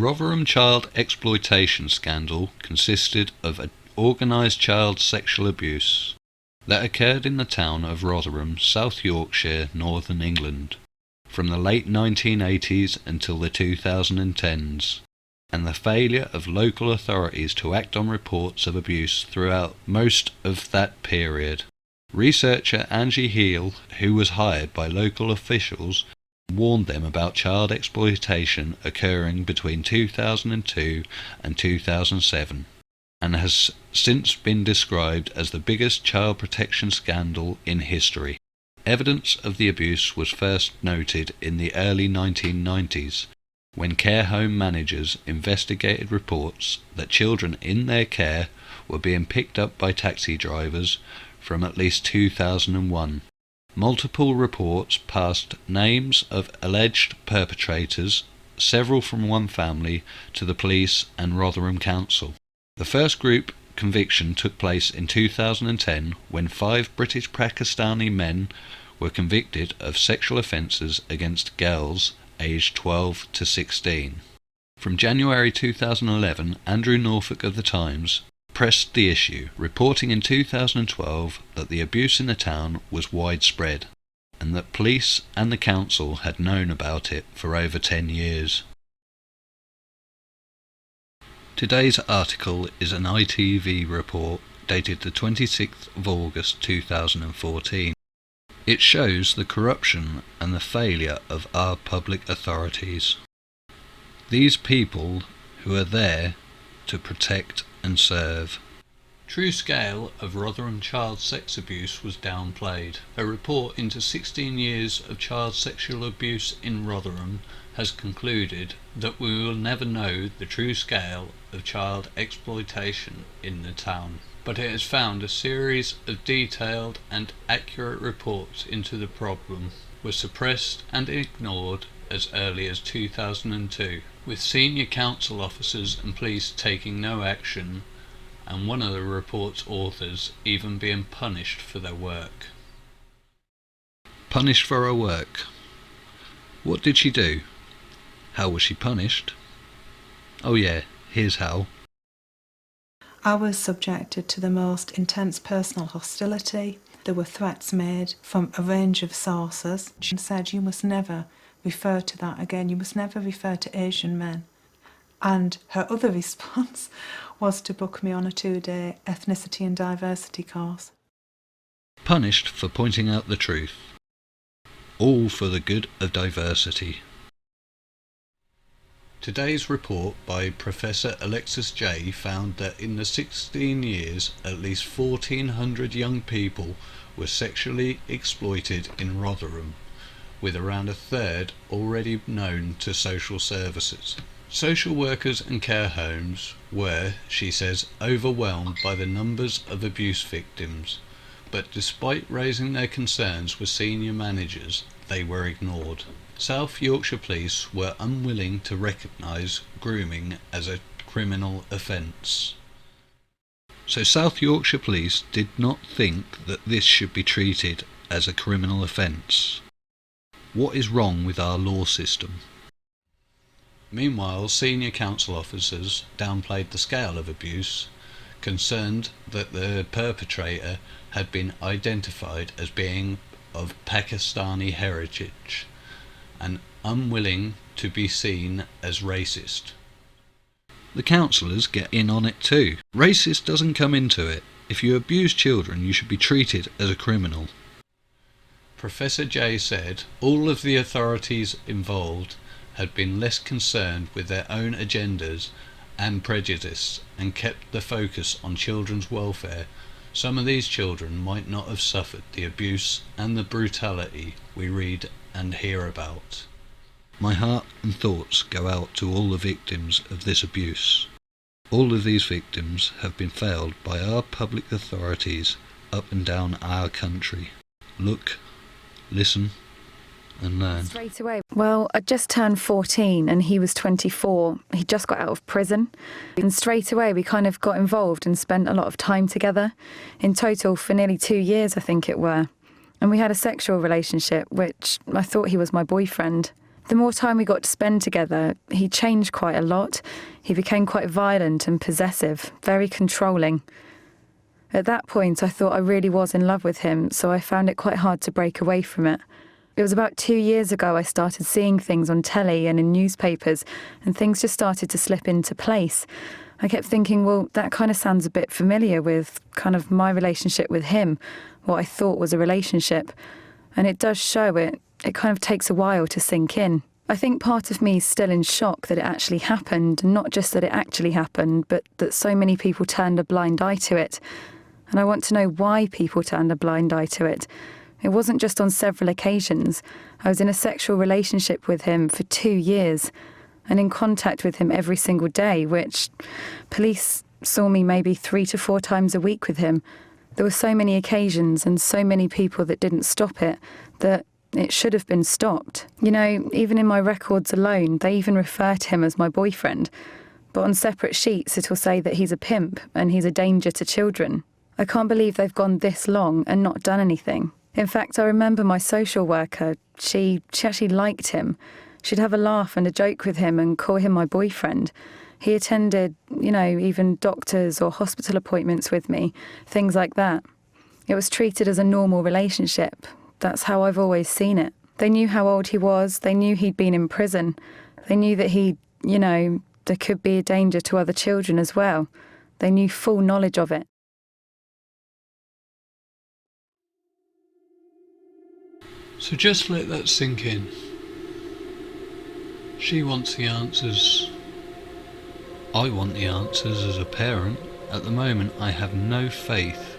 Rotherham child exploitation scandal consisted of an organised child sexual abuse that occurred in the town of Rotherham, South Yorkshire, Northern England, from the late 1980s until the 2010s, and the failure of local authorities to act on reports of abuse throughout most of that period. Researcher Angie Heal, who was hired by local officials, warned them about child exploitation occurring between 2002 and 2007, and has since been described as the biggest child protection scandal in history. Evidence of the abuse was first noted in the early 1990s, when care home managers investigated reports that children in their care were being picked up by taxi drivers from at least 2001. Multiple reports passed names of alleged perpetrators, several from one family, to the police and Rotherham Council. The first group conviction took place in 2010 when 5 British Pakistani men were convicted of sexual offences against girls aged 12 to 16. From January 2011, Andrew Norfolk of The Times pressed the issue, reporting in 2012 that the abuse in the town was widespread and that police and the council had known about it for over 10 years. Today's article is an ITV report dated the 26th of August 2014. It shows the corruption and the failure of our public authorities. These people who are there to protect and serve. True scale of Rotherham child sex abuse was downplayed. A report into 16 years of child sexual abuse in Rotherham has concluded that we will never know the true scale of child exploitation in the town. But it has found a series of detailed and accurate reports into the problem were suppressed and ignored as early as 2002, with senior council officers and police taking no action, and one of the report's authors even being punished for their work. Punished for her work. What did she do? How was she punished? Oh yeah, here's how. I was subjected to the most intense personal hostility. There were threats made from a range of sources. She said, "You must never refer to that again. You must never refer to Asian men." And her other response was to book me on a 2-day ethnicity and diversity course. Punished for pointing out the truth. All for the good of diversity. Today's report by Professor Alexis J. found that in the 16 years at least 1,400 young people were sexually exploited in Rotherham, with around a third already known to social services. Social workers and care homes were, she says, overwhelmed by the numbers of abuse victims, but despite raising their concerns with senior managers, they were ignored. South Yorkshire Police were unwilling to recognise grooming as a criminal offence. So South Yorkshire Police did not think that this should be treated as a criminal offence. What is wrong with our law system? Meanwhile, senior council officers downplayed the scale of abuse, concerned that the perpetrator had been identified as being of Pakistani heritage, and unwilling to be seen as racist. The councillors get in on it too. Racist doesn't come into it. If you abuse children, you should be treated as a criminal. Professor J said all of the authorities involved had been less concerned with their own agendas and prejudice and kept the focus on children's welfare. Some of these children might not have suffered the abuse and the brutality we read and hear about. My heart and thoughts go out to all the victims of this abuse. All of these victims have been failed by our public authorities up and down our country. Look, listen and learn. Straight away. Well, I just turned 14 and he was 24. He just got out of prison. And straight away we kind of got involved and spent a lot of time together. In total for nearly 2 years, I think it were. And we had a sexual relationship, which I thought he was my boyfriend. The more time we got to spend together, he changed quite a lot. He became quite violent and possessive, very controlling. At that point, I thought I really was in love with him, so I found it quite hard to break away from it. It was about 2 years ago I started seeing things on telly and in newspapers, and things just started to slip into place. I kept thinking, well, that kind of sounds a bit familiar with kind of my relationship with him, what I thought was a relationship. And it does show it. It kind of takes a while to sink in. I think part of me is still in shock that it actually happened, and not just that it actually happened, but that so many people turned a blind eye to it. And I want to know why people turned a blind eye to it. It wasn't just on several occasions. I was in a sexual relationship with him for 2 years and in contact with him every single day, which police saw me maybe 3 to 4 times a week with him. There were so many occasions and so many people that didn't stop it that it should have been stopped. You know, even in my records alone, they even refer to him as my boyfriend. But on separate sheets, it'll say that he's a pimp and he's a danger to children. I can't believe they've gone this long and not done anything. In fact, I remember my social worker, she actually liked him. She'd have a laugh and a joke with him and call him my boyfriend. He attended, even doctors or hospital appointments with me, things like that. It was treated as a normal relationship. That's how I've always seen it. They knew how old he was. They knew he'd been in prison. They knew that there could be a danger to other children as well. They knew full knowledge of it. So just let that sink in. She wants the answers. I want the answers as a parent. At the moment, I have no faith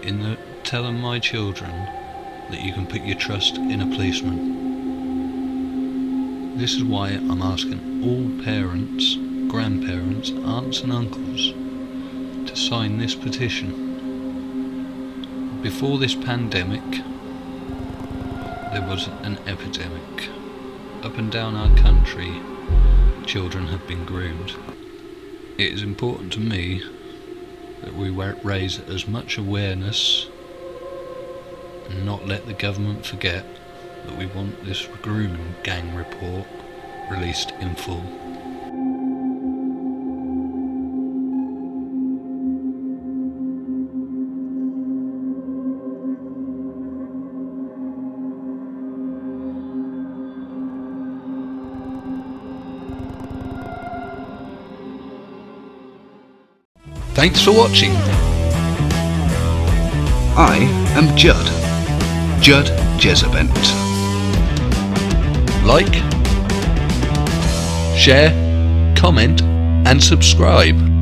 in telling my children that you can put your trust in a policeman. This is why I'm asking all parents, grandparents, aunts and uncles to sign this petition. Before this pandemic, there was an epidemic. Up and down our country, children have been groomed. It is important to me that we raise as much awareness and not let the government forget that we want this grooming gang report released in full. Thanks for watching. I am Judd GES-AREBENT. Like, share, comment and subscribe.